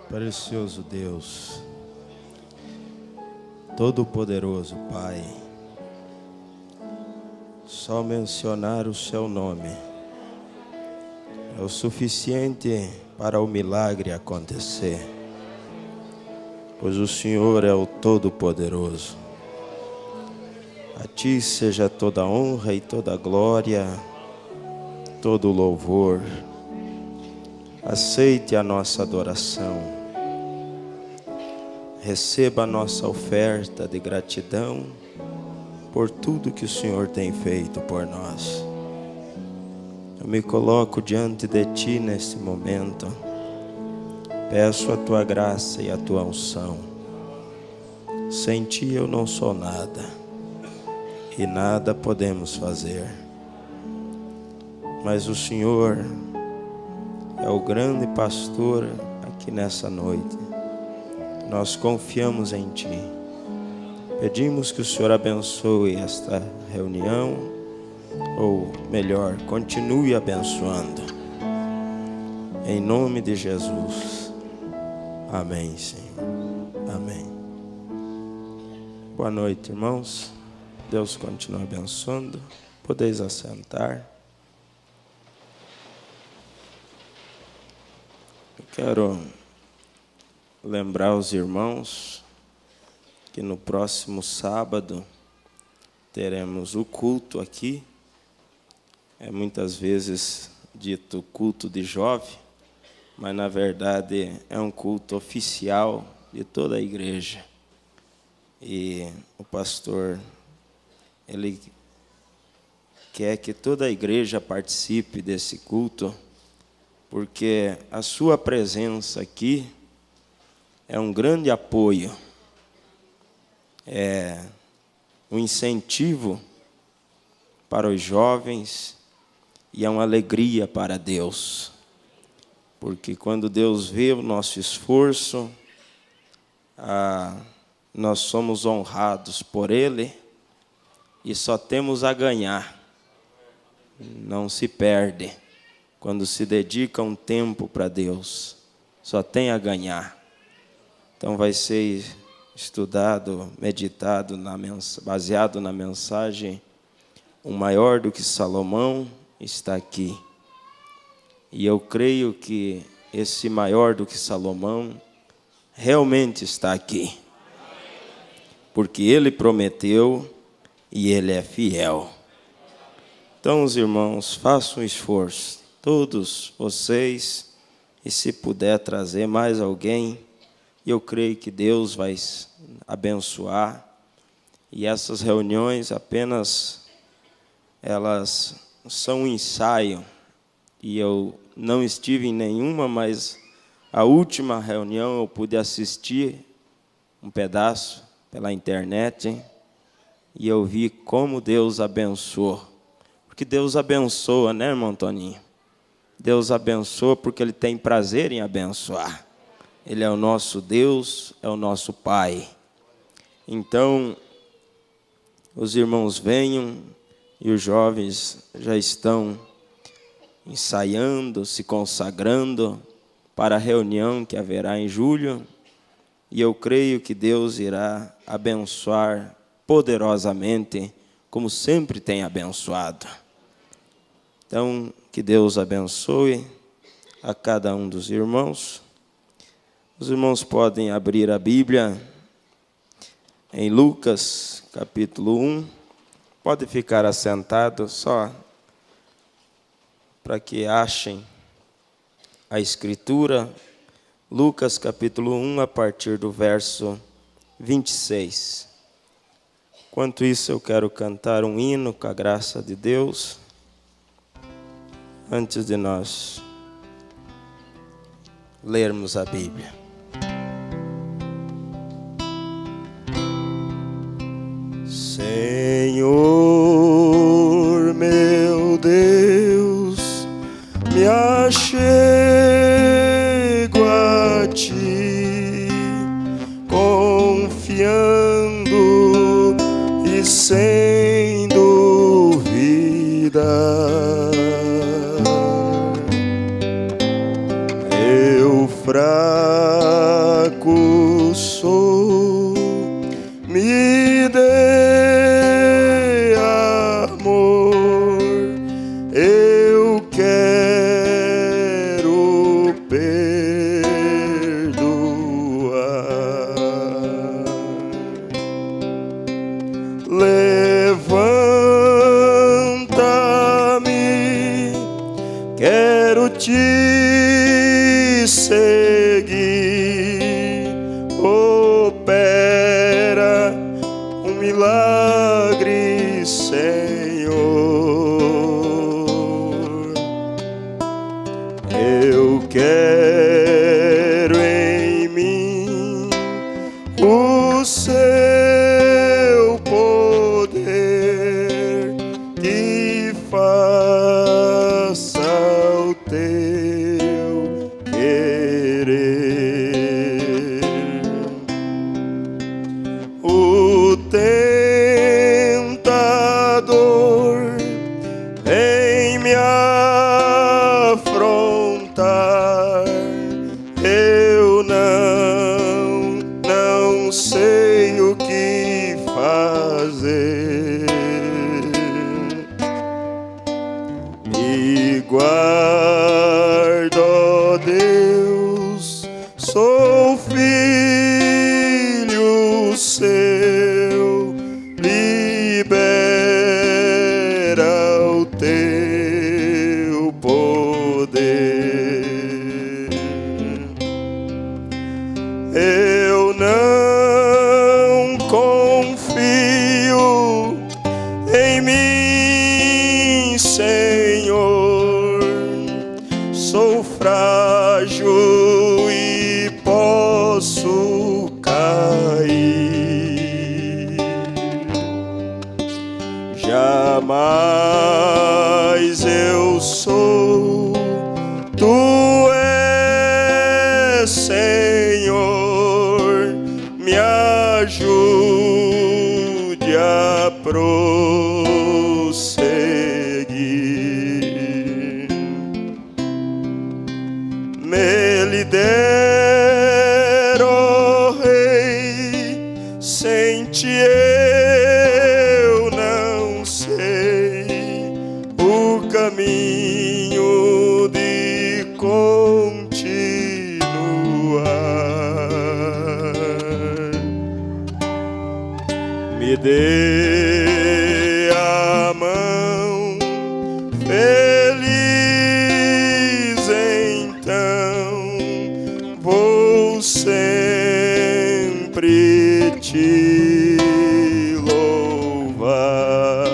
Precioso Deus, Todo-Poderoso Pai, só mencionar o Seu nome é o suficiente para o milagre acontecer, pois o Senhor é o Todo-Poderoso. A Ti seja toda honra e toda glória, todo louvor. Aceite a nossa adoração. Receba a nossa oferta de gratidão por tudo que o Senhor tem feito por nós. Eu me coloco diante de Ti neste momento. Peço a Tua graça e a Tua unção. Sem Ti eu não sou nada e nada podemos fazer. Mas o Senhor é o grande pastor aqui nessa noite. Nós confiamos em Ti. Pedimos que o Senhor abençoe esta reunião, ou melhor, continue abençoando. Em nome de Jesus. Amém, Senhor. Amém. Boa noite, irmãos. Deus continue abençoando. Podeis assentar. Eu quero lembrar os irmãos que no próximo sábado teremos o culto aqui. É muitas vezes dito culto de jovem, mas na verdade é um culto oficial de toda a igreja. E o pastor, ele quer que toda a igreja participe desse culto, porque a sua presença aqui é um grande apoio, é um incentivo para os jovens e é uma alegria para Deus. Porque quando Deus vê o nosso esforço, nós somos honrados por Ele e só temos a ganhar. Não se perde quando se dedica um tempo para Deus, só tem a ganhar. Então vai ser estudado, meditado, baseado na mensagem, o maior do que Salomão está aqui. E eu creio que esse maior do que Salomão realmente está aqui. Porque ele prometeu e ele é fiel. Então, os irmãos, façam um esforço, todos vocês, e se puder trazer mais alguém, eu creio que Deus vai abençoar. E essas reuniões apenas, elas são um ensaio. E eu não estive em nenhuma, mas a última reunião eu pude assistir um pedaço pela internet. E eu vi como Deus abençoou. Porque Deus abençoa, né, irmão Toninho? Deus abençoa porque Ele tem prazer em abençoar. Ele é o nosso Deus, é o nosso Pai. Então, os irmãos venham e os jovens já estão ensaiando, se consagrando para a reunião que haverá em julho. E eu creio que Deus irá abençoar poderosamente, como sempre tem abençoado. Então, que Deus abençoe a cada um dos irmãos. Os irmãos podem abrir a Bíblia em Lucas, capítulo 1. Pode ficar assentado só para que achem a Escritura. Lucas, capítulo 1, a partir do verso 26. Enquanto isso, eu quero cantar um hino com a graça de Deus, antes de nós lermos a Bíblia. Senhor, meu Deus, me achego a Ti, confiando e sem dúvida. Eu fraco quero te seguir. Opera um milagre, Senhor. Eu quero em mim o seu poder que faça o teu querer. O tentador vem me afrontar, eu não sei o que fazer. Me guarda, ó Deus, sou filho seu, libera o teu poder. Eu não confio em mim, Senhor, sou frágil e posso cair. Jamais eu sou, tu és, Senhor, me ajude a prosseguir. Me lidera, ó Rei, sem ti eu não sei o caminho de continuar. Me dê a mão, feliz então vou sempre te louvar.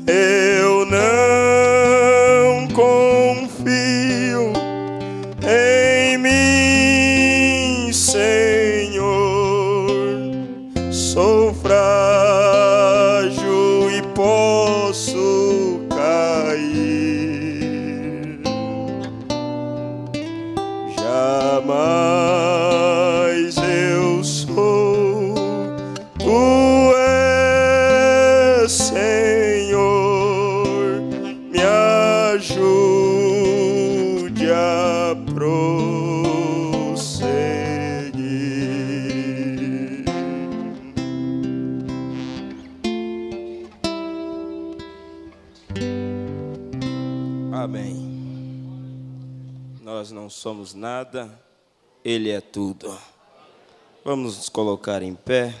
Eu não confio em mim, Senhor, sou frágil e posso cair. Jamais eu sou, tu és, Senhor, me ajude a prosseguir. Amém. Nós não somos nada, Ele é tudo. Vamos nos colocar em pé.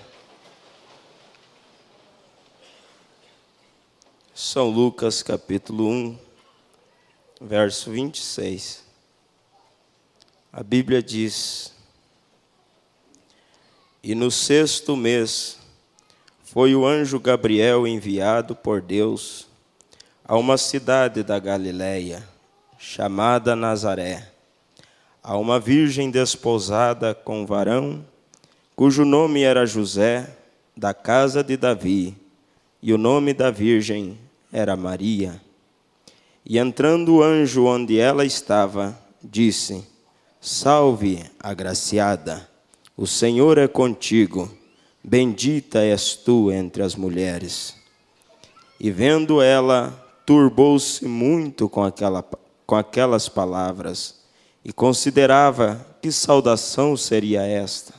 São Lucas capítulo 1, verso 26. A Bíblia diz: e no 6º mês foi o anjo Gabriel enviado por Deus a uma cidade da Galileia, chamada Nazaré, a uma virgem desposada com um varão, cujo nome era José, da casa de Davi, e o nome da virgem era Maria. E entrando o anjo onde ela estava, disse: salve, agraciada, o Senhor é contigo, bendita és tu entre as mulheres. E vendo ela, turbou-se muito com aquelas palavras, e considerava que saudação seria esta.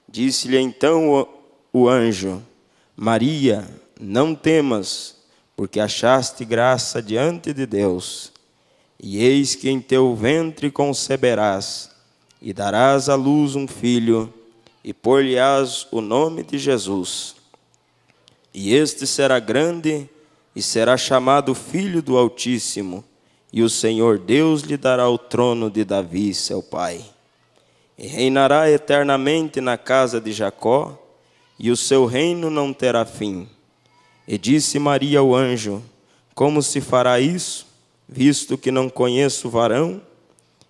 Disse-lhe então o anjo: Maria, não temas, porque achaste graça diante de Deus. E eis que em teu ventre conceberás, e darás à luz um filho, e pôr-lhe-ás o nome de Jesus. E este será grande, e será chamado Filho do Altíssimo, e o Senhor Deus lhe dará o trono de Davi, seu pai. E reinará eternamente na casa de Jacó, e o seu reino não terá fim. E disse Maria ao anjo: como se fará isso, visto que não conheço varão?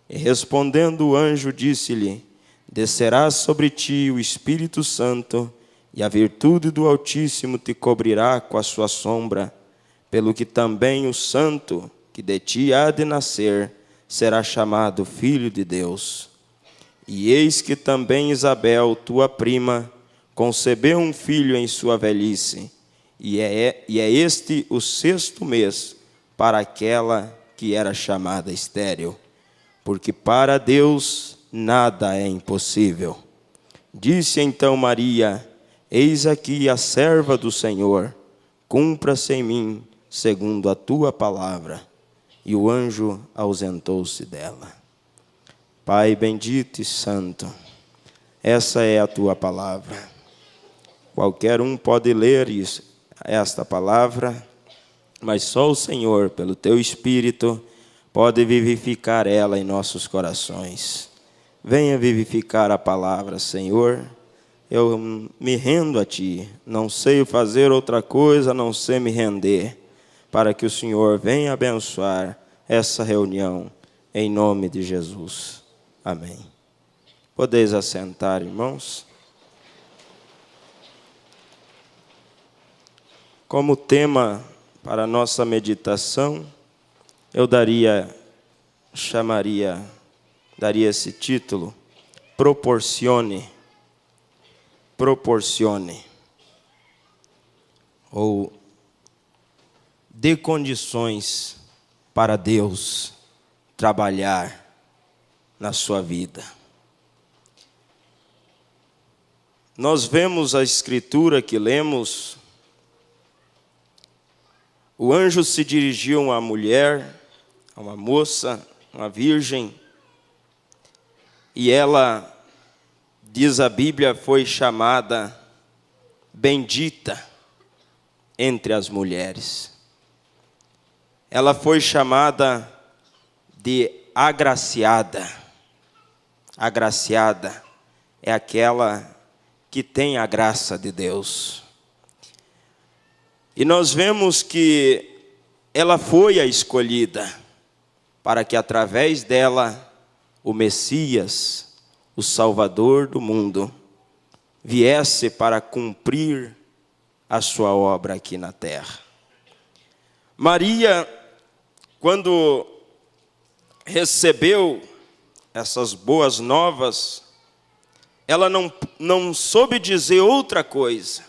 E respondendo o anjo, disse-lhe: descerá sobre ti o Espírito Santo, e a virtude do Altíssimo te cobrirá com a sua sombra, pelo que também o santo que de ti há de nascer será chamado Filho de Deus. E eis que também Isabel, tua prima, concebeu um filho em sua velhice, e é este o 6º mês para aquela que era chamada estéril, porque para Deus nada é impossível. Disse então Maria: eis aqui a serva do Senhor, cumpra-se em mim segundo a tua palavra. E o anjo ausentou-se dela. Pai bendito e santo, essa é a tua palavra. Qualquer um pode ler esta palavra, mas só o Senhor, pelo teu Espírito, pode vivificar ela em nossos corações. Venha vivificar a palavra, Senhor. Eu me rendo a ti, não sei fazer outra coisa a não ser me render, para que o Senhor venha abençoar essa reunião, em nome de Jesus. Amém. Podeis assentar, irmãos. Como tema para a nossa meditação, eu daria esse título: proporcione, ou dê condições para Deus trabalhar na sua vida. Nós vemos a escritura que lemos. O anjo se dirigiu a uma mulher, a uma moça, uma virgem, e ela, diz a Bíblia, foi chamada bendita entre as mulheres. Ela foi chamada de agraciada. Agraciada é aquela que tem a graça de Deus. E nós vemos que ela foi a escolhida para que através dela o Messias, o Salvador do mundo, viesse para cumprir a sua obra aqui na terra. Maria, quando recebeu essas boas novas, ela não soube dizer outra coisa.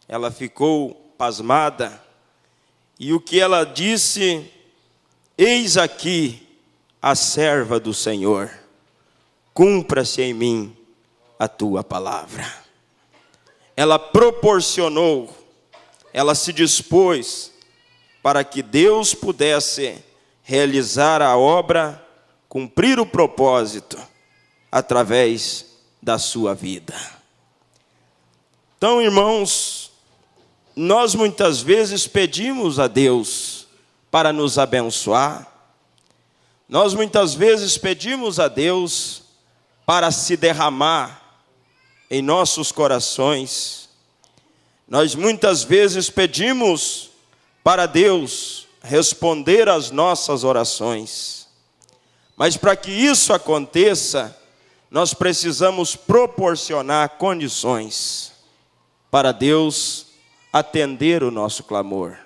Ela ficou pasmada, e o que ela disse: eis aqui a serva do Senhor, cumpra-se em mim a tua palavra. Ela proporcionou, ela se dispôs para que Deus pudesse realizar a obra, cumprir o propósito através da sua vida. Então, irmãos, nós muitas vezes pedimos a Deus para nos abençoar. Nós muitas vezes pedimos a Deus para se derramar em nossos corações. Nós muitas vezes pedimos para Deus responder às nossas orações. Mas para que isso aconteça, nós precisamos proporcionar condições para Deus atender o nosso clamor,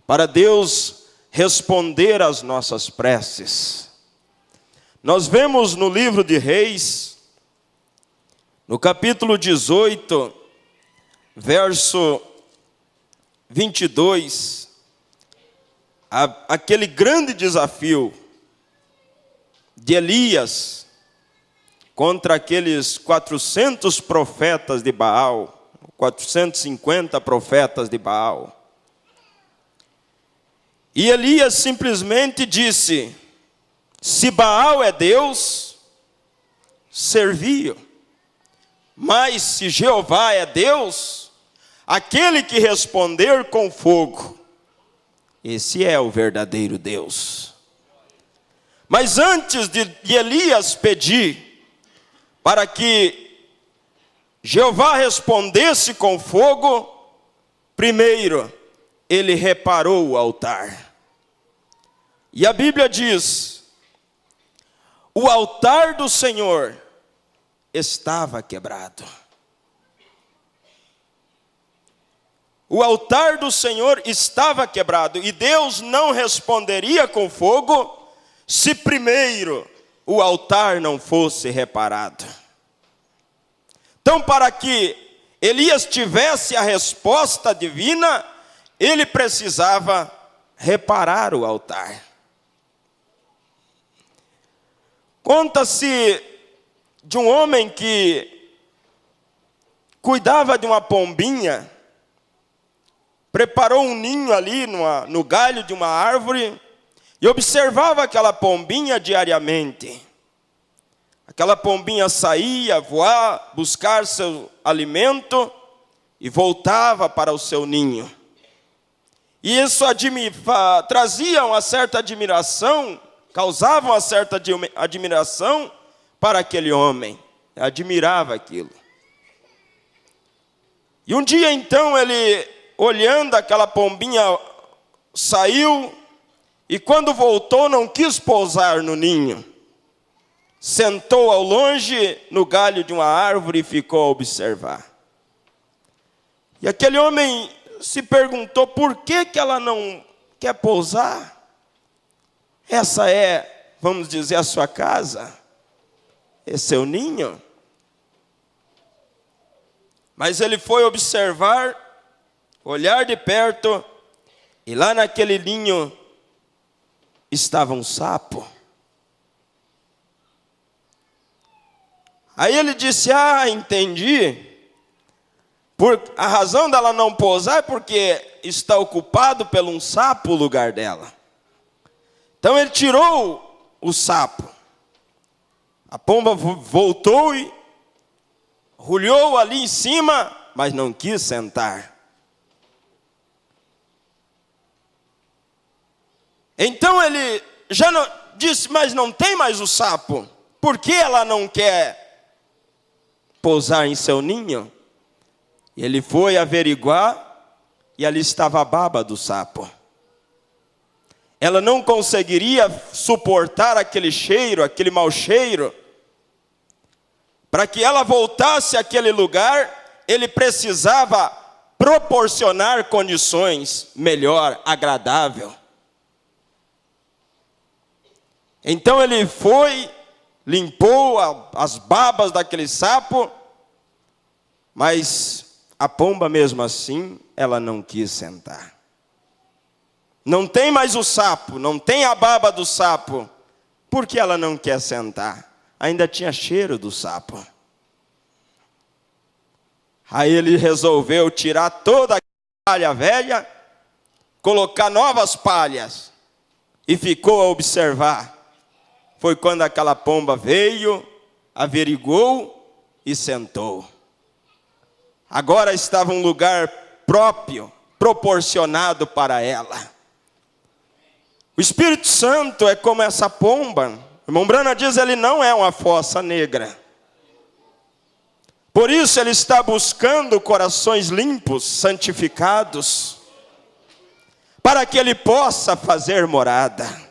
para Deus responder às nossas preces. Nós vemos no livro de Reis, no capítulo 18, verso 22, aquele grande desafio de Elias contra aqueles 400 profetas de Baal, 450 profetas de Baal. E Elias simplesmente disse: se Baal é Deus, servi-o. Mas se Jeová é Deus, aquele que responder com fogo, Esse é o verdadeiro Deus. Mas antes de Elias pedir para que Jeová respondesse com fogo, primeiro ele reparou o altar. E a Bíblia diz: o altar do Senhor estava quebrado. O altar do Senhor estava quebrado, e Deus não responderia com fogo se primeiro o altar não fosse reparado. Então, para que Elias tivesse a resposta divina, ele precisava reparar o altar. Conta-se de um homem que cuidava de uma pombinha, preparou um ninho ali no galho de uma árvore e observava aquela pombinha diariamente. Aquela pombinha saía, voar, buscar seu alimento e voltava para o seu ninho. E isso trazia uma certa admiração, causava uma certa admiração para aquele homem. Admirava aquilo. E um dia então ele, olhando aquela pombinha, saiu e quando voltou não quis pousar no ninho. Sentou ao longe no galho de uma árvore e ficou a observar. E aquele homem se perguntou por que ela não quer pousar. Essa é, vamos dizer, a sua casa? Esse é o ninho? Mas ele foi observar, olhar de perto, e lá naquele ninho estava um sapo. Aí ele disse: entendi. A razão dela não pousar é porque está ocupado por um sapo o lugar dela. Então ele tirou o sapo. A pomba voltou e rulhou ali em cima, mas não quis sentar. Então ele já não, disse: mas não tem mais o sapo. Por que ela não quer pousar em seu ninho? Ele foi averiguar e ali estava a baba do sapo. Ela não conseguiria suportar aquele cheiro, aquele mau cheiro. Para que ela voltasse àquele lugar, ele precisava proporcionar condições melhor, agradável. Então ele foi, limpou as babas daquele sapo, mas a pomba mesmo assim, ela não quis sentar. Não tem mais o sapo, não tem a baba do sapo. Por que ela não quer sentar? Ainda tinha cheiro do sapo. Aí ele resolveu tirar toda a palha velha, colocar novas palhas e ficou a observar. Foi quando aquela pomba veio, averiguou e sentou. Agora estava um lugar próprio, proporcionado para ela. O Espírito Santo é como essa pomba. O irmão Brana diz: ele não é uma fossa negra. Por isso ele está buscando corações limpos, santificados, para que ele possa fazer morada.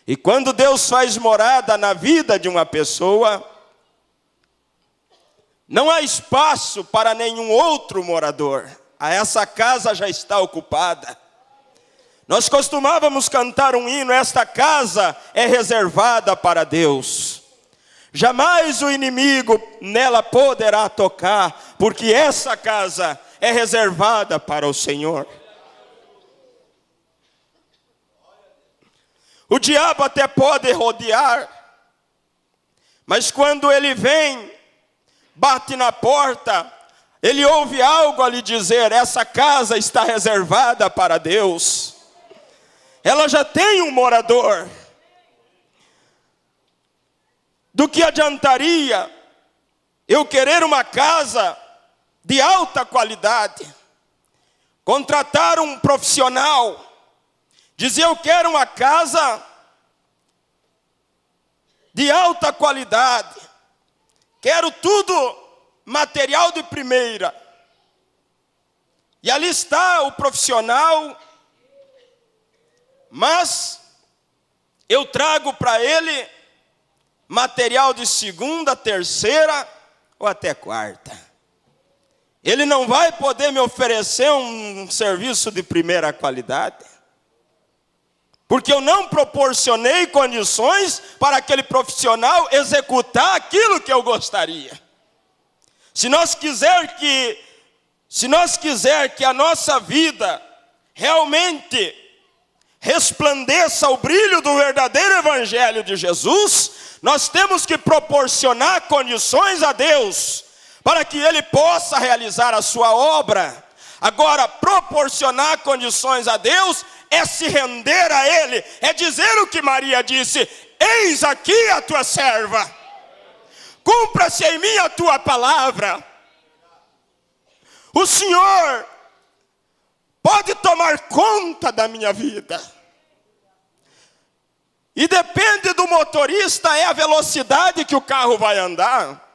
E quando Deus faz morada na vida de uma pessoa, não há espaço para nenhum outro morador. Essa casa já está ocupada. Nós costumávamos cantar um hino: esta casa é reservada para Deus. Jamais o inimigo nela poderá tocar, porque essa casa é reservada para o Senhor. O diabo até pode rodear, mas quando ele vem, bate na porta, ele ouve algo a lhe dizer: essa casa está reservada para Deus. Ela já tem um morador. Do que adiantaria eu querer uma casa de alta qualidade, contrataram um profissional. Dizia: eu quero uma casa de alta qualidade. Quero tudo material de primeira. E ali está o profissional, mas eu trago para ele material de segunda, terceira ou até quarta. Ele não vai poder me oferecer um serviço de primeira qualidade, porque eu não proporcionei condições para aquele profissional executar aquilo que eu gostaria. Se nós quiser que a nossa vida realmente resplandeça o brilho do verdadeiro evangelho de Jesus, nós temos que proporcionar condições a Deus para que Ele possa realizar a sua obra. Agora, proporcionar condições a Deus é se render a Ele, é dizer o que Maria disse: eis aqui a tua serva, cumpra-se em mim a tua palavra. O Senhor pode tomar conta da minha vida. E depende do motorista, é a velocidade que o carro vai andar.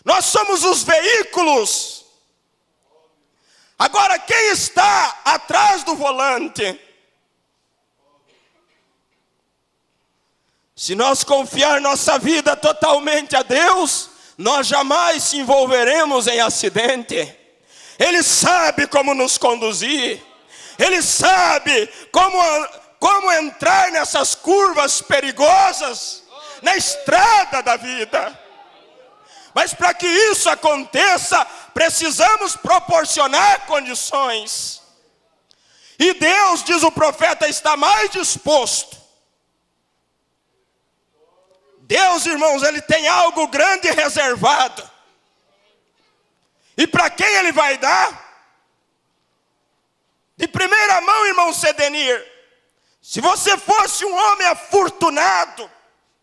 Nós somos os veículos. Agora, quem está atrás do volante? Se nós confiar nossa vida totalmente a Deus, nós jamais se envolveremos em acidente. Ele sabe como nos conduzir. Ele sabe como entrar nessas curvas perigosas na estrada da vida. Mas para que isso aconteça, precisamos proporcionar condições. E Deus, diz o profeta, está mais disposto. Deus, irmãos, Ele tem algo grande reservado. E para quem Ele vai dar? De primeira mão, irmão Sedenir, se você fosse um homem afortunado,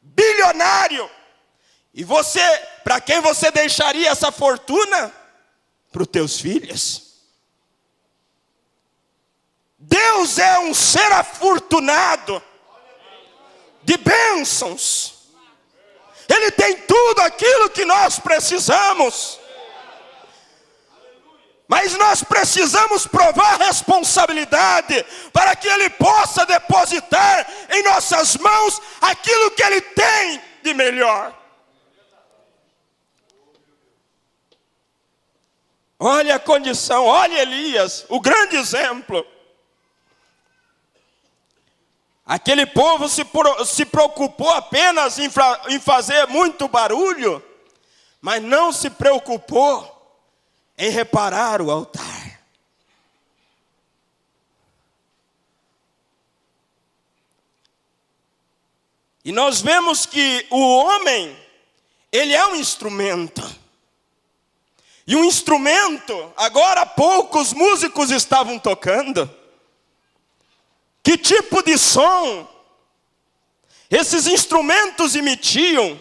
bilionário, e você, para quem você deixaria essa fortuna? Para os teus filhos. Deus é um ser afortunado, de bênçãos. Ele tem tudo aquilo que nós precisamos. Mas nós precisamos provar responsabilidade para que Ele possa depositar em nossas mãos aquilo que Ele tem de melhor. Olha a condição, olha Elias, o grande exemplo. Aquele povo se preocupou apenas em fazer muito barulho, mas não se preocupou em reparar o altar. E nós vemos que o homem, ele é um instrumento. E um instrumento, agora poucos músicos estavam tocando. Que tipo de som esses instrumentos emitiam?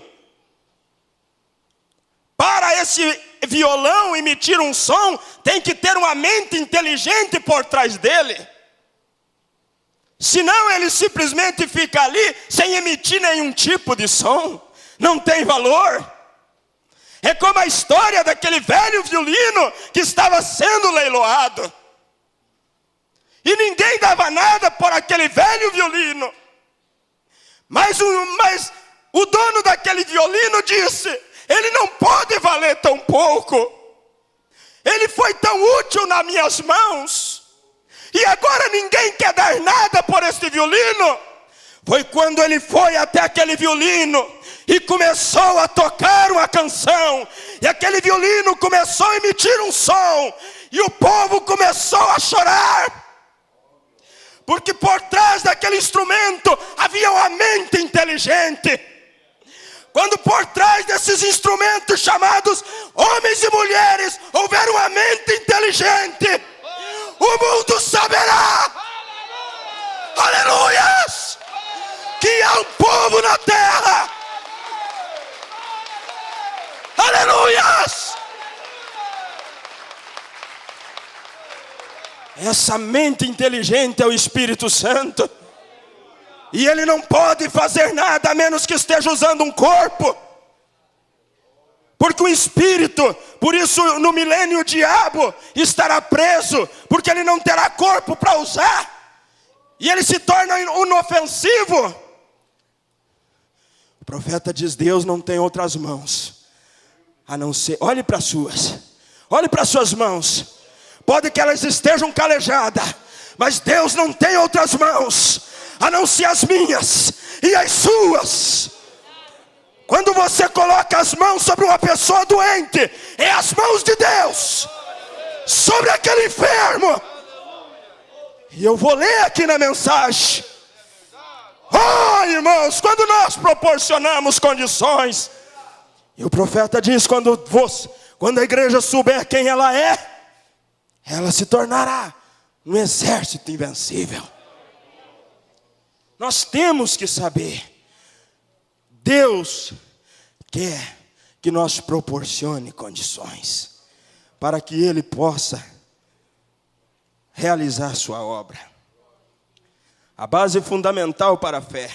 Para esse violão emitir um som, tem que ter uma mente inteligente por trás dele. Senão ele simplesmente fica ali sem emitir nenhum tipo de som. Não tem valor. É como a história daquele velho violino que estava sendo leiloado. E ninguém dava nada por aquele velho violino. Mas o dono daquele violino disse: ele não pode valer tão pouco. Ele foi tão útil nas minhas mãos. E agora ninguém quer dar nada por este violino. Foi quando ele foi até aquele violino e começou a tocar uma canção. E aquele violino começou a emitir um som. E o povo começou a chorar. Porque por trás daquele instrumento havia uma mente inteligente. Quando por trás desses instrumentos chamados homens e mulheres houver uma mente inteligente, o mundo saberá, aleluias, que há um povo na terra. Aleluias. Essa mente inteligente é o Espírito Santo. E ele não pode fazer nada a menos que esteja usando um corpo. Porque o Espírito, por isso no milênio o diabo estará preso, porque ele não terá corpo para usar. E ele se torna inofensivo. O profeta diz: Deus não tem outras mãos a não ser, olhe para as suas mãos. Pode que elas estejam calejadas, mas Deus não tem outras mãos a não ser as minhas e as suas. Quando você coloca as mãos sobre uma pessoa doente, é as mãos de Deus sobre aquele enfermo. E eu vou ler aqui na mensagem. Oh, irmãos, quando nós proporcionamos condições, e o profeta diz: quando a igreja souber quem ela é, ela se tornará um exército invencível. Nós temos que saber, Deus quer que nós proporcione condições para que Ele possa realizar sua obra. A base fundamental para a fé.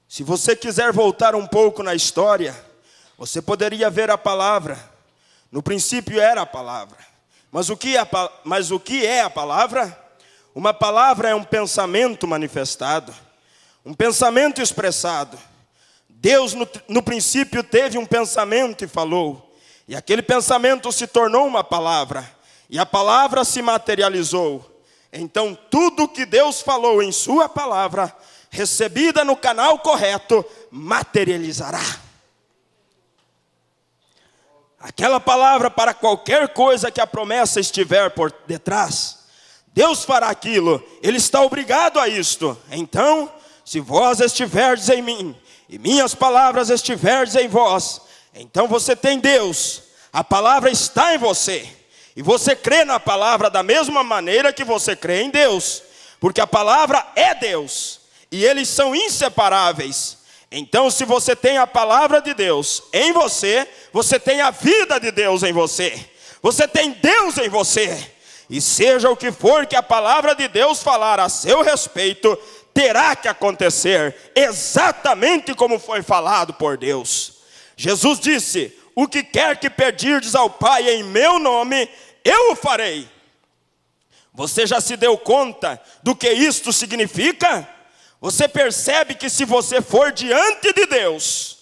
Se você quiser voltar um pouco na história, você poderia ver a palavra. No princípio era a palavra. Mas o que é a palavra? Uma palavra é um pensamento manifestado, um pensamento expressado. Deus no princípio teve um pensamento e falou. E aquele pensamento se tornou uma palavra. E a palavra se materializou. Então tudo que Deus falou em sua palavra, recebida no canal correto, materializará. Aquela palavra, para qualquer coisa que a promessa estiver por detrás, Deus fará aquilo. Ele está obrigado a isto. Então, se vós estiverdes em mim, e minhas palavras estiverdes em vós, então você tem Deus. A palavra está em você. E você crê na palavra da mesma maneira que você crê em Deus. Porque a palavra é Deus. E eles são inseparáveis. Então, se você tem a palavra de Deus em você, você tem a vida de Deus em você. Você tem Deus em você. E seja o que for que a palavra de Deus falar a seu respeito, terá que acontecer exatamente como foi falado por Deus. Jesus disse: o que quer que pedirdes ao Pai em meu nome, eu o farei. Você já se deu conta do que isto significa? Você percebe que se você for diante de Deus,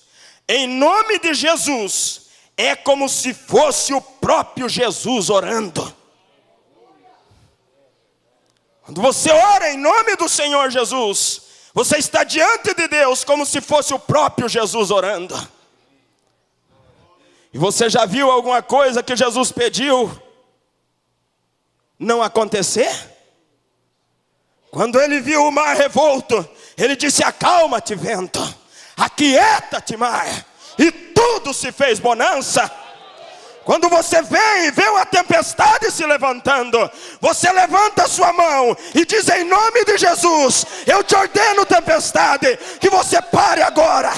em nome de Jesus, é como se fosse o próprio Jesus orando. Quando você ora em nome do Senhor Jesus, você está diante de Deus como se fosse o próprio Jesus orando. E você já viu alguma coisa que Jesus pediu não acontecer? Quando ele viu o mar revolto, ele disse: acalma-te, vento, aquieta-te, mar, e tudo se fez bonança. Quando você vê uma tempestade se levantando, você levanta a sua mão e diz: em nome de Jesus, eu te ordeno, tempestade, que você pare agora.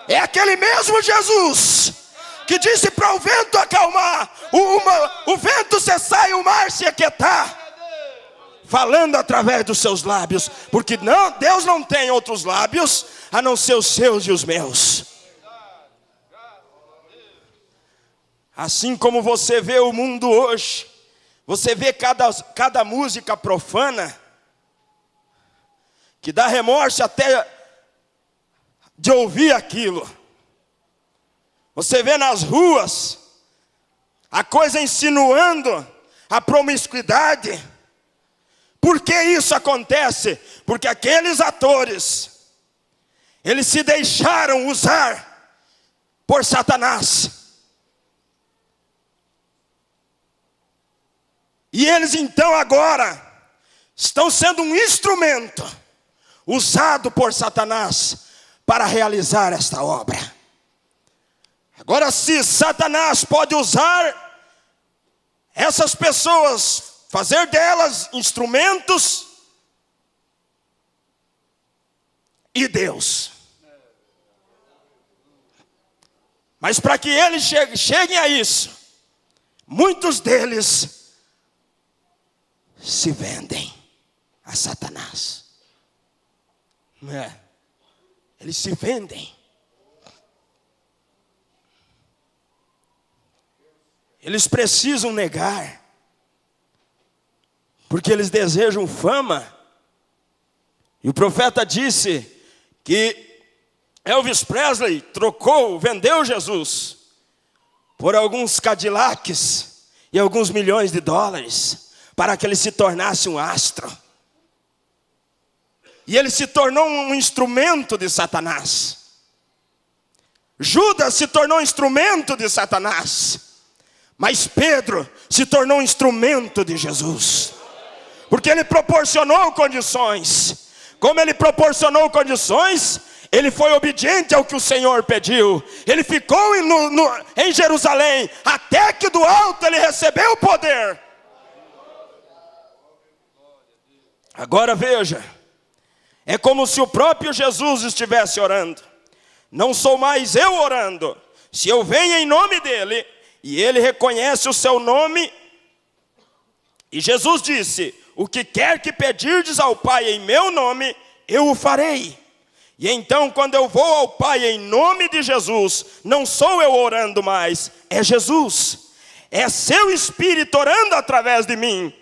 É aquele mesmo Jesus que disse para o vento acalmar, o vento cessar e o mar se aquietar, falando através dos seus lábios, porque Deus não tem outros lábios a não ser os seus e os meus. Assim como você vê o mundo hoje, você vê cada música profana, que dá remorso até de ouvir aquilo. Você vê nas ruas a coisa insinuando a promiscuidade. Por que isso acontece? Porque aqueles atores, eles se deixaram usar por Satanás. E eles então agora estão sendo um instrumento usado por Satanás para realizar esta obra. Agora, se Satanás pode usar essas pessoas, fazer delas instrumentos, e Deus. Mas para que eles cheguem a isso, muitos deles se vendem a Satanás. Eles se vendem. Eles precisam negar, porque eles desejam fama. E o profeta disse que Elvis Presley vendeu Jesus por alguns Cadillacs e alguns milhões de dólares, para que ele se tornasse um astro. E ele se tornou um instrumento de Satanás. Judas se tornou um instrumento de Satanás. Mas Pedro se tornou um instrumento de Jesus. Porque ele proporcionou condições. Como ele proporcionou condições, ele foi obediente ao que o Senhor pediu. Ele ficou em Jerusalém, até que do alto ele recebeu o poder. Agora veja, é como se o próprio Jesus estivesse orando. Não sou mais eu orando. Se eu venho em nome dele, e ele reconhece o seu nome, e Jesus disse: o que quer que pedirdes ao Pai em meu nome, eu o farei. E então, quando eu vou ao Pai em nome de Jesus, não sou eu orando mais, é Jesus. É seu Espírito orando através de mim.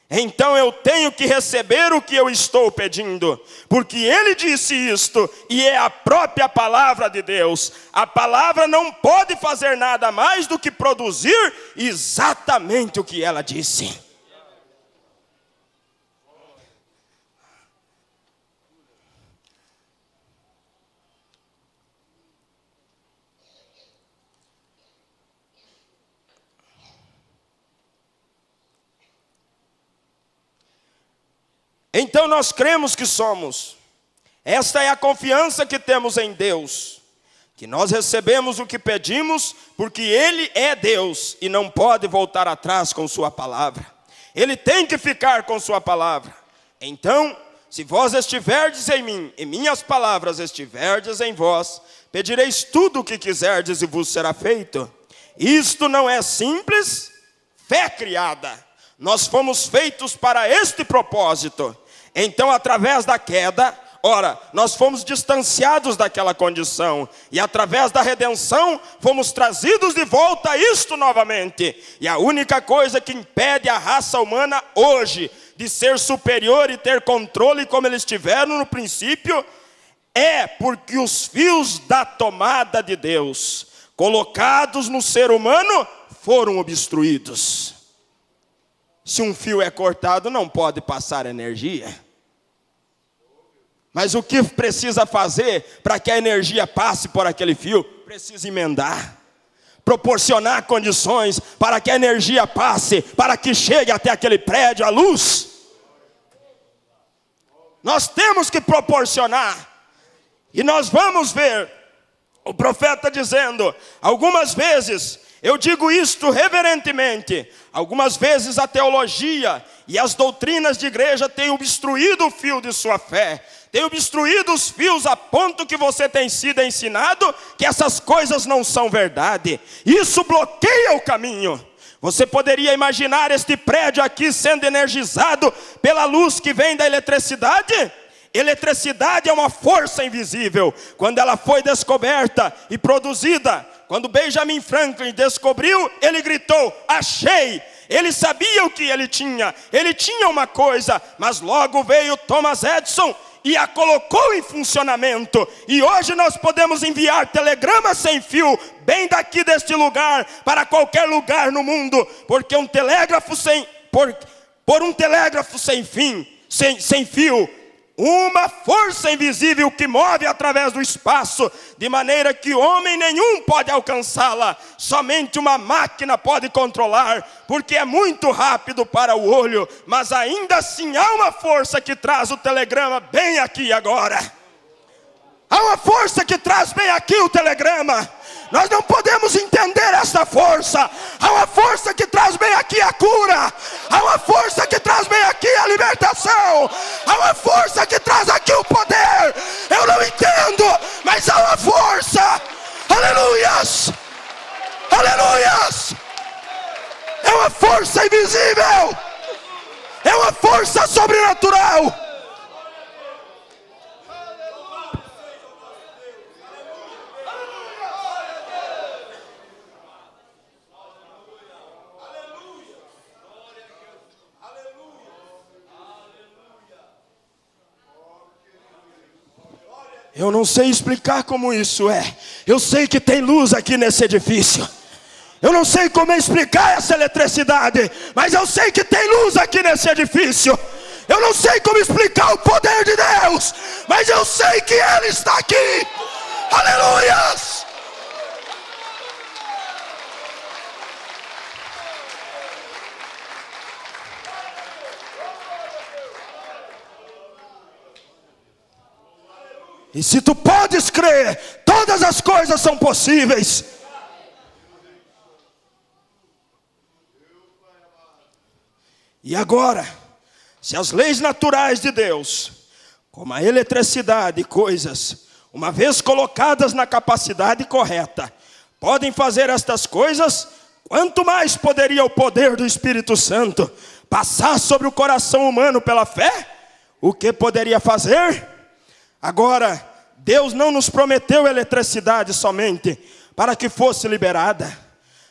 Então eu tenho que receber o que eu estou pedindo, porque ele disse isto, e é a própria palavra de Deus. A palavra não pode fazer nada mais do que produzir exatamente o que ela disse. Então nós cremos que somos. Esta é a confiança que temos em Deus, que nós recebemos o que pedimos, porque Ele é Deus e não pode voltar atrás com sua palavra. Ele tem que ficar com sua palavra. Então, se vós estiverdes em mim, e minhas palavras estiverdes em vós, pedireis tudo o que quiserdes e vos será feito. Isto não é simples fé criada. Nós fomos feitos para este propósito. Então, através da queda, nós fomos distanciados daquela condição. E através da redenção, fomos trazidos de volta a isto novamente. E a única coisa que impede a raça humana hoje de ser superior e ter controle como eles tiveram no princípio, é porque os fios da tomada de Deus, colocados no ser humano, foram obstruídos. Se um fio é cortado, não pode passar energia. Mas o que precisa fazer para que a energia passe por aquele fio? Precisa emendar. Proporcionar condições para que a energia passe, para que chegue até aquele prédio a luz. Nós temos que proporcionar. E nós vamos ver o profeta dizendo, algumas vezes, eu digo isto reverentemente, algumas vezes a teologia e as doutrinas de igreja têm obstruído o fio de sua fé, têm obstruído os fios a ponto que você tem sido ensinado que essas coisas não são verdade. Isso bloqueia o caminho. Você poderia imaginar este prédio aqui sendo energizado pela luz que vem da eletricidade? Eletricidade é uma força invisível. Quando ela foi descoberta e produzida, quando Benjamin Franklin descobriu, ele gritou, achei. Ele sabia o que ele tinha uma coisa, mas logo veio Thomas Edison e a colocou em funcionamento. E hoje nós podemos enviar telegramas sem fio, bem daqui deste lugar, para qualquer lugar no mundo, porque um telégrafo por um telégrafo sem fio, uma força invisível que move através do espaço, de maneira que homem nenhum pode alcançá-la, somente uma máquina pode controlar, porque é muito rápido para o olho, mas ainda assim há uma força que traz o telegrama bem aqui agora. Há uma força que traz bem aqui o telegrama. Nós não podemos entender essa força. Há uma força que traz bem aqui a cura. Há uma força que traz bem aqui a libertação. Há uma força que traz aqui o poder. Eu não entendo, mas há uma força. Aleluias! Aleluias! É uma força invisível. força sobrenatural. Eu não sei explicar como isso é. Eu sei que tem luz aqui nesse edifício. Eu não sei como explicar essa eletricidade, mas eu sei que tem luz aqui nesse edifício. Eu não sei como explicar o poder de Deus, mas eu sei que Ele está aqui. Aleluias! E se tu podes crer, todas as coisas são possíveis. E agora, se as leis naturais de Deus, como a eletricidade e coisas, uma vez colocadas na capacidade correta, podem fazer estas coisas, quanto mais poderia o poder do Espírito Santo passar sobre o coração humano pela fé? O que poderia fazer? Agora, Deus não nos prometeu eletricidade somente para que fosse liberada,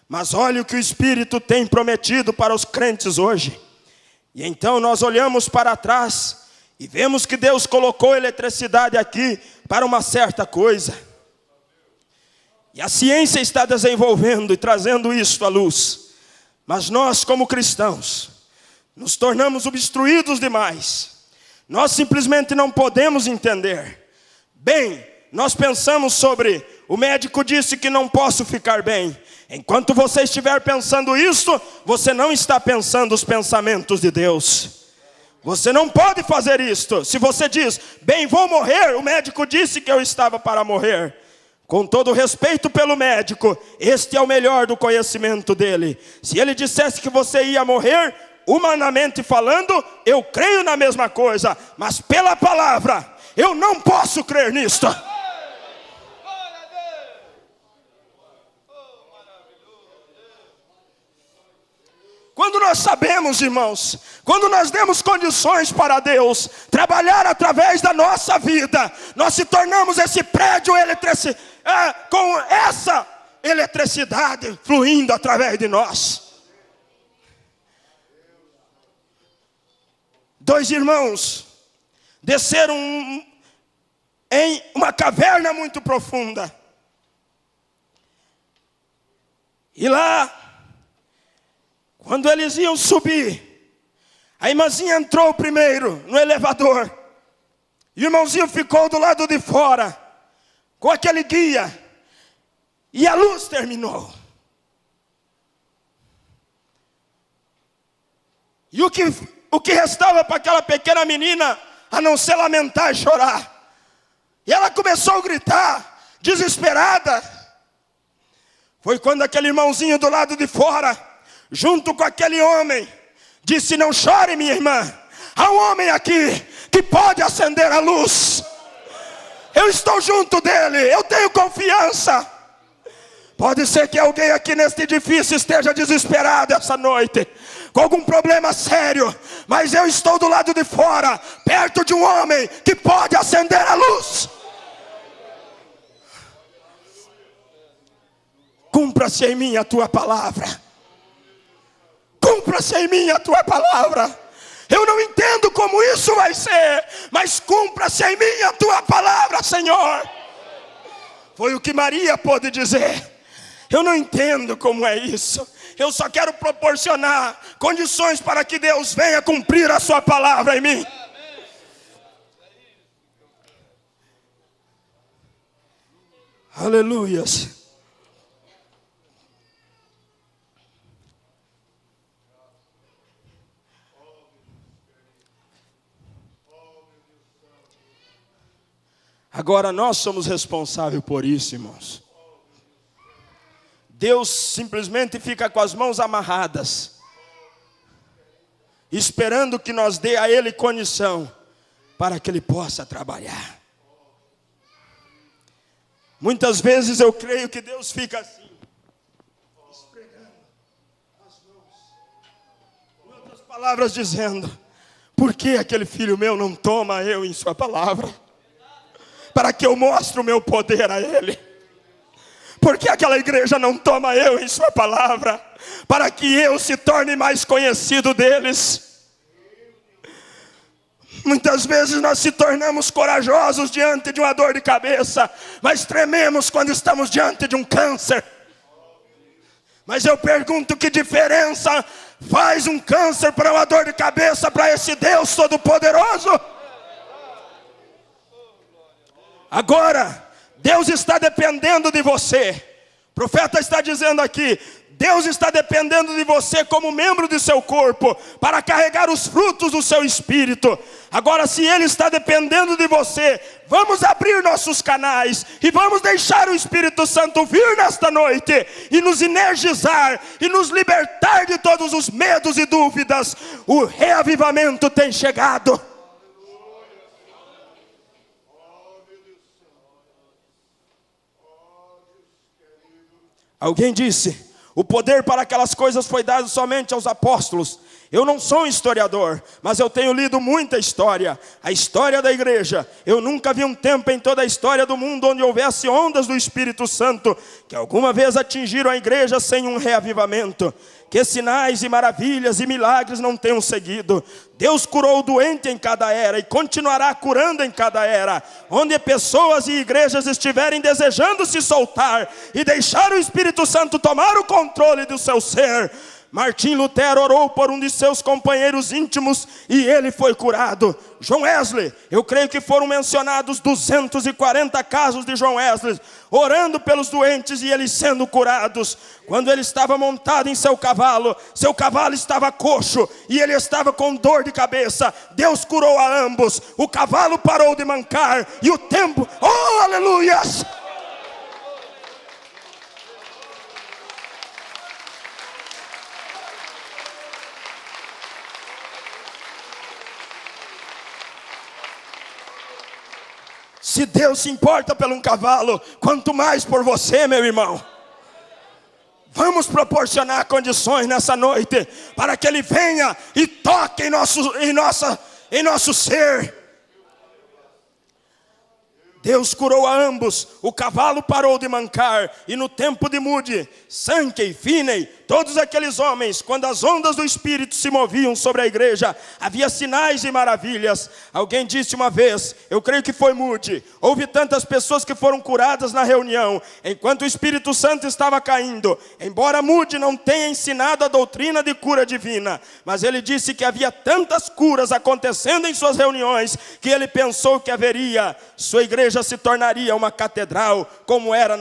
mas olha o que o Espírito tem prometido para os crentes hoje. E então nós olhamos para trás e vemos que Deus colocou eletricidade aqui para uma certa coisa. E a ciência está desenvolvendo e trazendo isso à luz. Mas nós, como cristãos, nos tornamos obstruídos demais. Nós simplesmente não podemos entender. Bem, nós pensamos sobre, o médico disse que não posso ficar bem. Enquanto você estiver pensando isso, você não está pensando os pensamentos de Deus. Você não pode fazer isto. Se você diz, bem, vou morrer, o médico disse que eu estava para morrer. Com todo respeito pelo médico, este é o melhor do conhecimento dele. Se ele dissesse que você ia morrer, humanamente falando, eu creio na mesma coisa. Mas pela palavra, eu não posso crer nisto. Quando nós sabemos, irmãos, quando nós demos condições para Deus trabalhar através da nossa vida, nós se tornamos esse prédio com essa eletricidade fluindo através de nós. Dois irmãos desceram em uma caverna muito profunda. E lá, quando eles iam subir, a irmãzinha entrou primeiro no elevador. E o irmãozinho ficou do lado de fora, com aquele guia. E a luz terminou. E o que restava para aquela pequena menina, a não ser lamentar e chorar. E ela começou a gritar, desesperada. Foi quando aquele irmãozinho do lado de fora, junto com aquele homem, disse, não chore, minha irmã. Há um homem aqui que pode acender a luz. Eu estou junto dele, eu tenho confiança. Pode ser que alguém aqui neste edifício esteja desesperado essa noite, com algum problema sério, mas eu estou do lado de fora, perto de um homem que pode acender a luz. Cumpra-se em mim a tua palavra. Cumpra-se em mim a tua palavra. Eu não entendo como isso vai ser, mas cumpra-se em mim a tua palavra, Senhor. Foi o que Maria pôde dizer. Eu não entendo como é isso. Eu só quero proporcionar condições para que Deus venha cumprir a sua palavra em mim. Aleluias. Agora nós somos responsáveis por isso, irmãos. Deus simplesmente fica com as mãos amarradas, esperando que nós dê a Ele condição para que Ele possa trabalhar. Muitas vezes eu creio que Deus fica assim, esfregando as mãos. Em outras palavras dizendo, Por que aquele filho meu não toma eu em sua palavra? Para que eu mostre o meu poder a ele. Por que aquela igreja não toma eu em sua palavra? Para que eu se torne mais conhecido deles. Muitas vezes nós se tornamos corajosos diante de uma dor de cabeça, mas trememos quando estamos diante de um câncer. Mas eu pergunto, que diferença faz um câncer para uma dor de cabeça para esse Deus Todo-Poderoso? Agora, Deus está dependendo de você. O profeta está dizendo aqui, Deus está dependendo de você como membro de seu corpo, para carregar os frutos do seu espírito. Agora, se Ele está dependendo de você, vamos abrir nossos canais, e vamos deixar o Espírito Santo vir nesta noite, e nos energizar, e nos libertar de todos os medos e dúvidas. O reavivamento tem chegado. Alguém disse, o poder para aquelas coisas foi dado somente aos apóstolos. Eu não sou um historiador, mas eu tenho lido muita história. A história da igreja. Eu nunca vi um tempo em toda a história do mundo onde houvesse ondas do Espírito Santo que alguma vez atingiram a igreja sem um reavivamento. Que sinais e maravilhas e milagres não tenham seguido. Deus curou o doente em cada era e continuará curando em cada era. Onde pessoas e igrejas estiverem desejando se soltar e deixar o Espírito Santo tomar o controle do seu ser. Martim Lutero orou por um de seus companheiros íntimos e ele foi curado. John Wesley, eu creio que foram mencionados 240 casos de John Wesley, orando pelos doentes e eles sendo curados. Quando ele estava montado em seu cavalo estava coxo e ele estava com dor de cabeça. Deus curou a ambos, o cavalo parou de mancar e o tempo, oh aleluias! Se Deus se importa por um cavalo, quanto mais por você, meu irmão. Vamos proporcionar condições nessa noite, para que Ele venha e toque em nosso ser. Deus curou a ambos, o cavalo parou de mancar, e no tempo de Moody, Sankey, Finney, todos aqueles homens, quando as ondas do Espírito se moviam sobre a igreja, havia sinais e maravilhas. Alguém disse uma vez, eu creio que foi Moody, houve tantas pessoas que foram curadas na reunião, enquanto o Espírito Santo estava caindo. Embora Moody não tenha ensinado a doutrina de cura divina, mas ele disse que havia tantas curas acontecendo em suas reuniões, que ele pensou que haveria, sua igreja se tornaria uma catedral, como era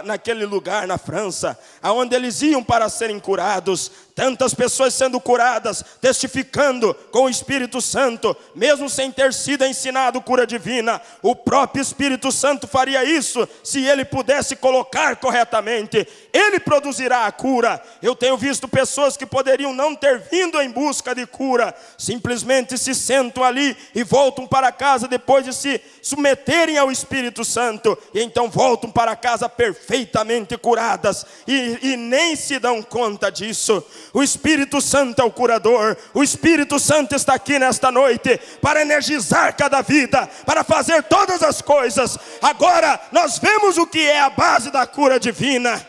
naquele lugar na França, aonde eles iam para serem curados. Tantas pessoas sendo curadas, testificando com o Espírito Santo, mesmo sem ter sido ensinado cura divina. O próprio Espírito Santo faria isso, se Ele pudesse colocar corretamente. Ele produzirá a cura. Eu tenho visto pessoas que poderiam não ter vindo em busca de cura, simplesmente se sentam ali e voltam para casa depois de se submeterem ao Espírito Santo, e então voltam para casa perfeitamente curadas, e nem se dão conta disso. O Espírito Santo é o curador. O Espírito Santo está aqui nesta noite para energizar cada vida, para fazer todas as coisas. Agora nós vemos o que é a base da cura divina.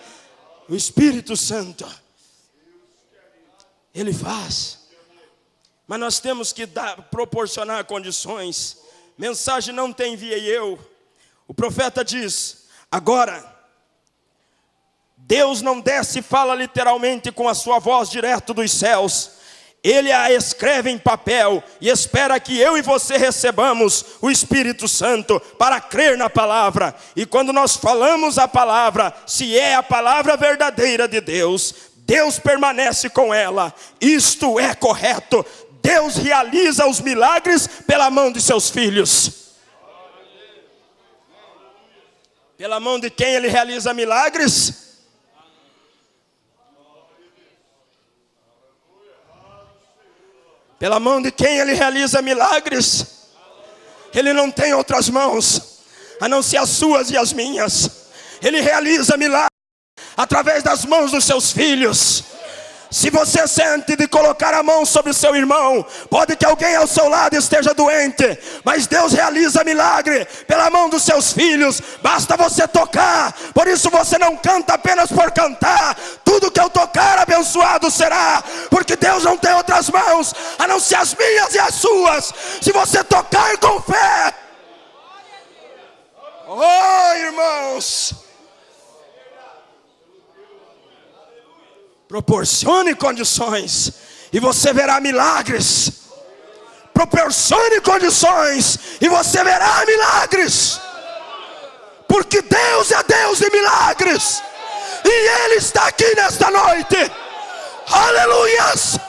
O Espírito Santo, Ele faz, mas nós temos que proporcionar condições. Mensagem não te enviei eu. O profeta diz, agora Deus não desce e fala literalmente com a sua voz direto dos céus. Ele a escreve em papel e espera que eu e você recebamos o Espírito Santo para crer na palavra. E quando nós falamos a palavra, se é a palavra verdadeira de Deus, Deus permanece com ela. Isto é correto. Deus realiza os milagres pela mão de seus filhos. Pela mão de quem Ele realiza milagres? Pela mão de quem Ele realiza milagres? Ele não tem outras mãos, a não ser as suas e as minhas. Ele realiza milagres através das mãos dos seus filhos. Se você sente de colocar a mão sobre o seu irmão, pode que alguém ao seu lado esteja doente, mas Deus realiza milagre pela mão dos seus filhos. Basta você tocar. Por isso você não canta apenas por cantar. Tudo que eu tocar abençoado será, porque Deus não tem outras mãos a não ser as minhas e as suas. Se você tocar com fé, oh irmãos, proporcione condições e você verá milagres. Proporcione condições e você verá milagres. Porque Deus é Deus de milagres. E Ele está aqui nesta noite. Aleluias.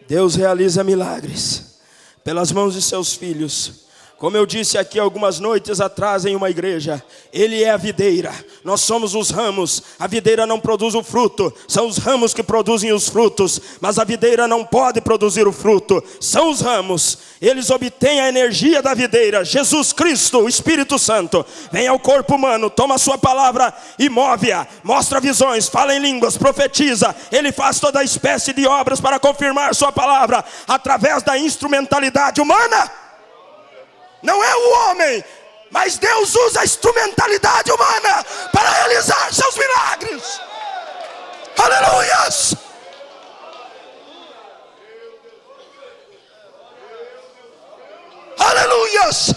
Deus realiza milagres pelas mãos de seus filhos. Como eu disse aqui algumas noites atrás em uma igreja, Ele é a videira, nós somos os ramos. A videira não produz o fruto, são os ramos que produzem os frutos. Mas a videira não pode produzir o fruto, são os ramos. Eles obtêm a energia da videira. Jesus Cristo, o Espírito Santo, vem ao corpo humano, toma a sua palavra e move-a, mostra visões, fala em línguas, profetiza. Ele faz toda espécie de obras para confirmar sua palavra através da instrumentalidade humana. Não é o homem, mas Deus usa a instrumentalidade humana para realizar seus milagres. Aleluias! Aleluias!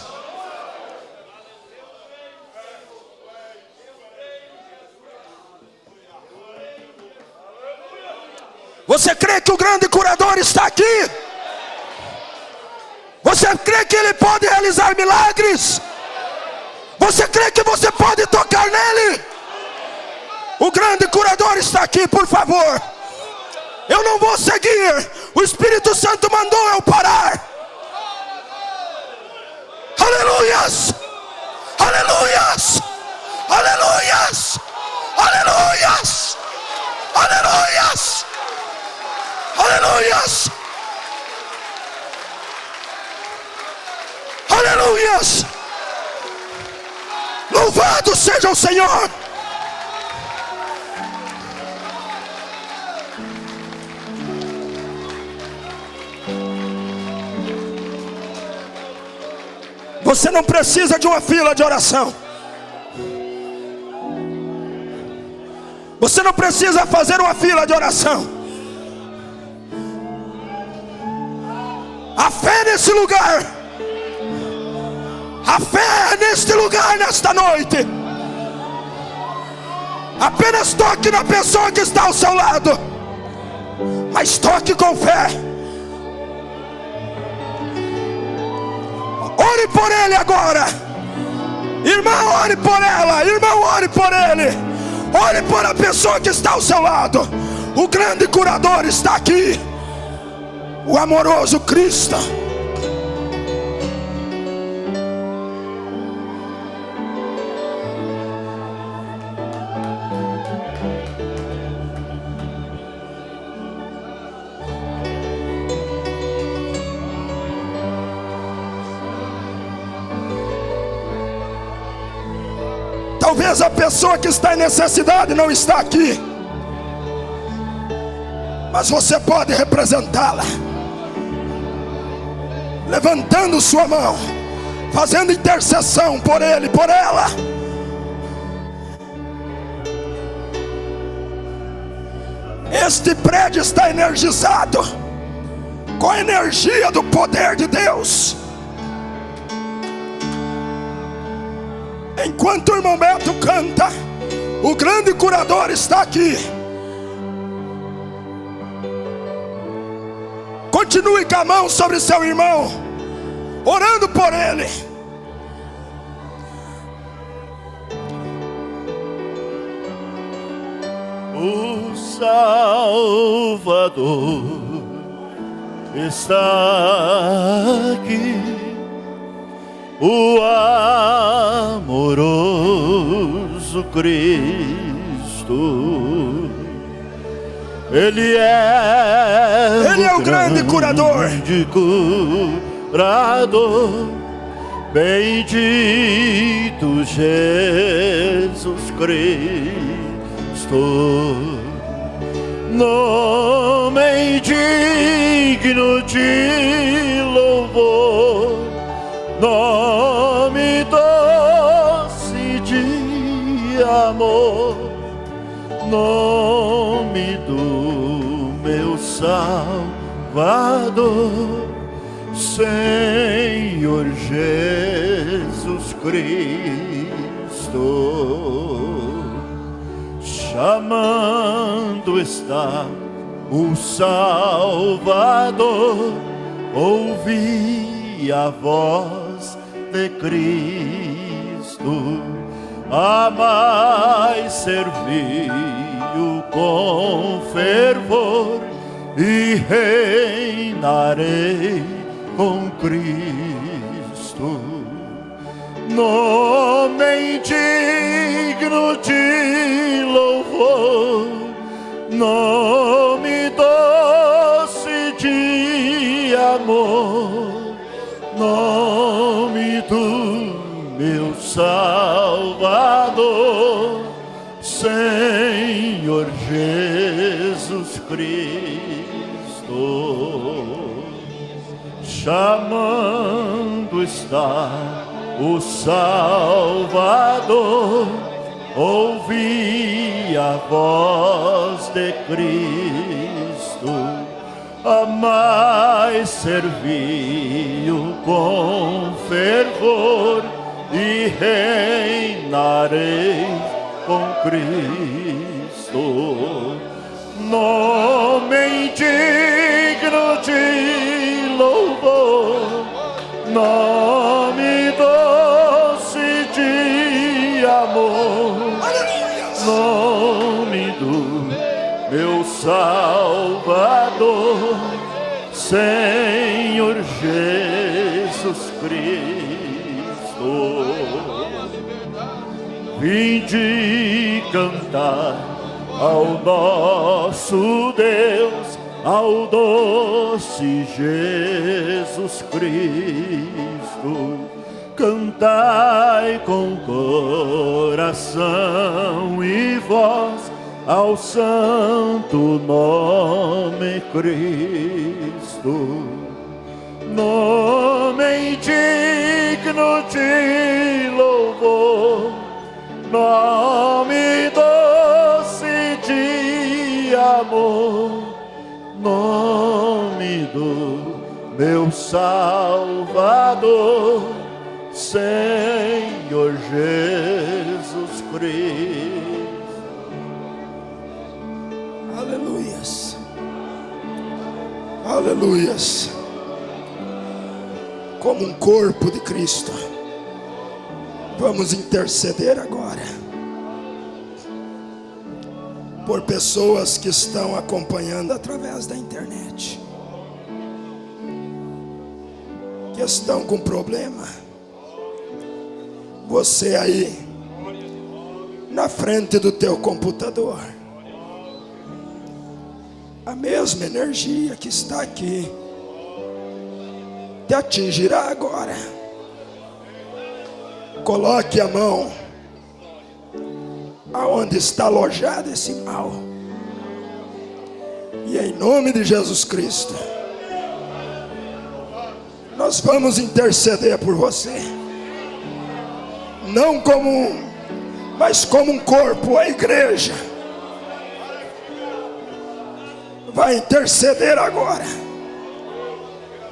Você crê que o grande curador está aqui? Você crê que Ele pode realizar milagres? Você crê que você pode tocar nele? O grande curador está aqui, por favor. Eu não vou seguir. O Espírito Santo mandou eu parar. Aleluias! Aleluias! Aleluias! Aleluias! Aleluias! Aleluias! Aleluias! Louvado seja o Senhor! Você não precisa de uma fila de oração. Você não precisa fazer uma fila de oração. A fé nesse lugar, a fé neste lugar, nesta noite. Apenas toque na pessoa que está ao seu lado, mas toque com fé. Ore por ele agora. Irmão, ore por ela. Irmão, ore por ele. Ore por a pessoa que está ao seu lado. O grande curador está aqui, o amoroso Cristo. Talvez a pessoa que está em necessidade não está aqui, mas você pode representá-la, levantando sua mão, fazendo intercessão por ele, por ela. Este prédio está energizado com a energia do poder de Deus. Enquanto o irmão Beto canta, o grande curador está aqui. Continue com a mão sobre seu irmão, orando por ele. O Salvador está aqui, o amoroso Cristo. Ele é o grande curador. Bendito Jesus Cristo, nome digno de louvor, nome doce de amor, nome do meu Salvador, Senhor Jesus Cristo. Chamando está o Salvador, ouvi a voz de Cristo, amai, servi-o com fervor e reinarei com Cristo. Nome digno de louvor, nome doce de amor, nome do meu Salvador, Senhor Jesus Cristo. Chamando está o Salvador, ouvi a voz de Cristo, amai, servi-o com fervor e reinarei com Cristo. Nome digno de louvor, nome doce de amor, nome do meu Salvador, Senhor Jesus Cristo. Vinde cantar ao nosso Deus, ao doce Jesus Cristo. Cantai com coração e voz ao santo nome Cristo. Nome digno de louvor, nome doce de amor, nome do meu Salvador, Senhor Jesus Cristo. Aleluias, aleluias. Como um corpo de Cristo, vamos interceder agora por pessoas que estão acompanhando através da internet, que estão com problema. Você aí na frente do teu computador, a mesma energia que está aqui te atingirá agora. Coloque a mão aonde está alojado esse mal, e em nome de Jesus Cristo nós vamos interceder por você, não mas como um corpo. A igreja vai interceder agora,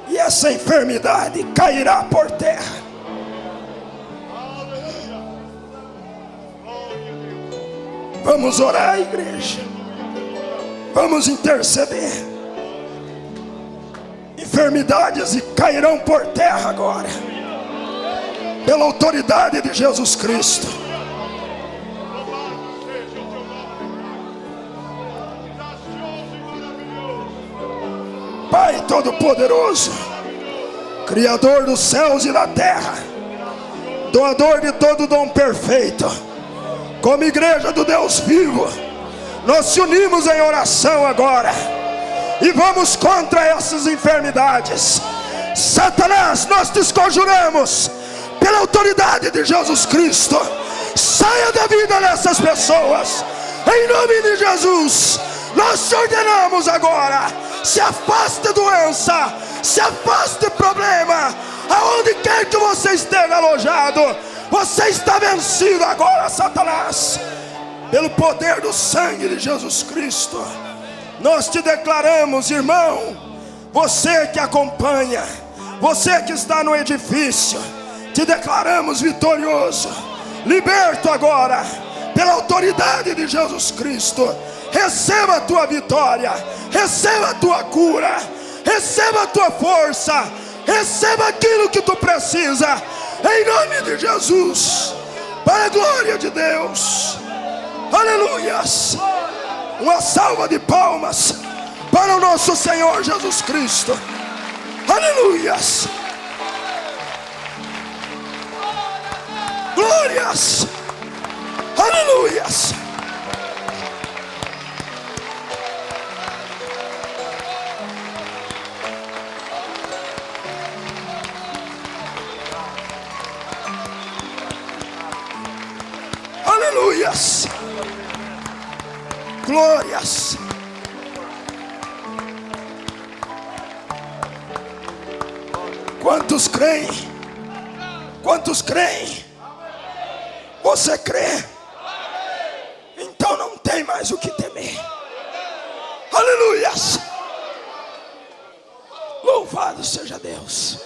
e essa enfermidade cairá por terra. Vamos orar, igreja. Vamos interceder. Enfermidades cairão por terra agora, pela autoridade de Jesus Cristo. Pai Todo-Poderoso, Criador dos céus e da terra, doador de todo dom perfeito, como igreja do Deus vivo, nós se unimos em oração agora e vamos contra essas enfermidades. Satanás, nós te conjuramos pela autoridade de Jesus Cristo, saia da vida dessas pessoas, em nome de Jesus. Nós te ordenamos agora, se afaste doença, se afaste problema, aonde quer que você esteja alojado, você está vencido agora, Satanás, pelo poder do sangue de Jesus Cristo. Nós te declaramos, irmão, você que acompanha, você que está no edifício, te declaramos vitorioso, liberto agora, pela autoridade de Jesus Cristo. Receba a tua vitória, receba a tua cura, receba a tua força, receba aquilo que tu precisa, em nome de Jesus, para a glória de Deus. Aleluias. Uma salva de palmas para o nosso Senhor Jesus Cristo. Aleluias. Glórias. Aleluias. Aleluias. Glórias. Quantos creem? Quantos creem? Você crê? Então não tem mais o que temer. Aleluias. Louvado seja Deus.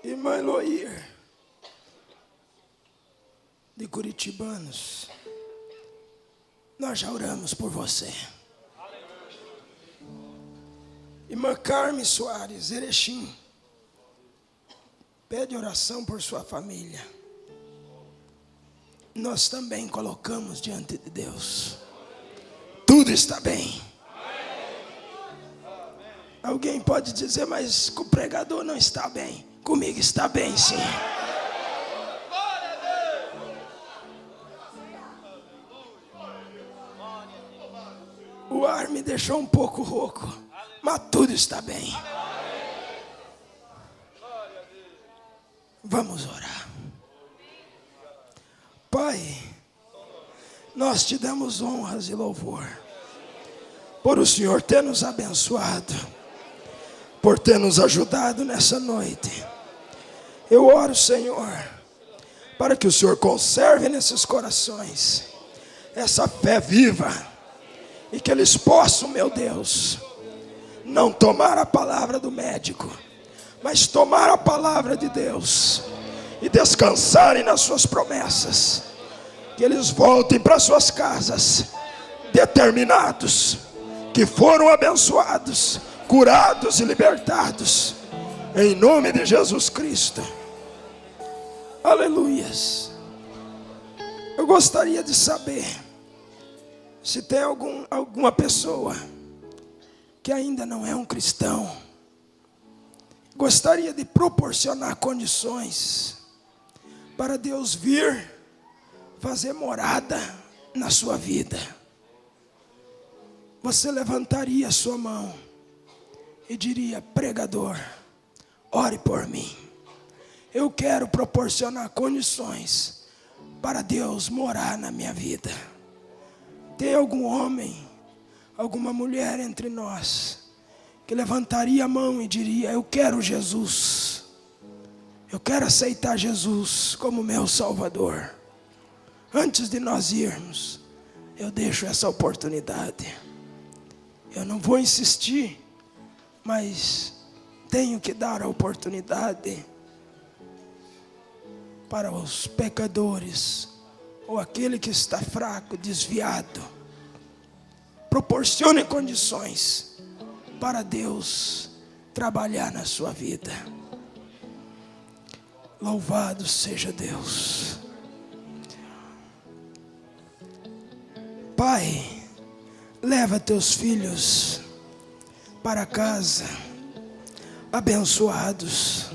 Irmã Eloir, de Curitibanos, nós já oramos por você. Irmã Carmen Soares, Erechim, pede oração por sua família. Nós também colocamos diante de Deus. Tudo está bem. Alguém pode dizer, mas o pregador não está bem. Comigo está bem, sim. O ar me deixou um pouco rouco, mas tudo está bem. Vamos orar. Pai, nós te damos honras e louvor por o Senhor ter nos abençoado, por ter nos ajudado nessa noite. Eu oro, Senhor, para que o Senhor conserve nesses corações essa fé viva e que eles possam, meu Deus, não tomar a palavra do médico, mas tomar a palavra de Deus e descansarem nas suas promessas. Que eles voltem para suas casas determinados que foram abençoados, curados e libertados, em nome de Jesus Cristo. Aleluias. Eu gostaria de saber se tem alguma pessoa que ainda não é um cristão. Gostaria de proporcionar condições para Deus vir fazer morada na sua vida. Você levantaria a sua mão e diria: pregador, ore por mim. Eu quero proporcionar condições para Deus morar na minha vida. Tem algum homem, alguma mulher entre nós que levantaria a mão e diria: eu quero Jesus, eu quero aceitar Jesus como meu Salvador? Antes de nós irmos, eu deixo essa oportunidade. Eu não vou insistir, mas tenho que dar a oportunidade para os pecadores, ou aquele que está fraco, desviado. Proporcione condições para Deus trabalhar na sua vida. Louvado seja Deus. Pai, leva teus filhos para casa, abençoados,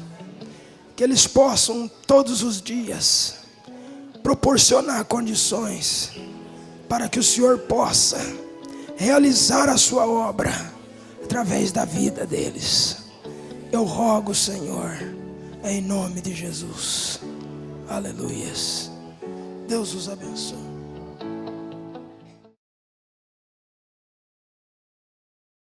que eles possam todos os dias proporcionar condições para que o Senhor possa realizar a sua obra através da vida deles. Eu rogo, Senhor, em nome de Jesus. Aleluias. Deus os abençoe.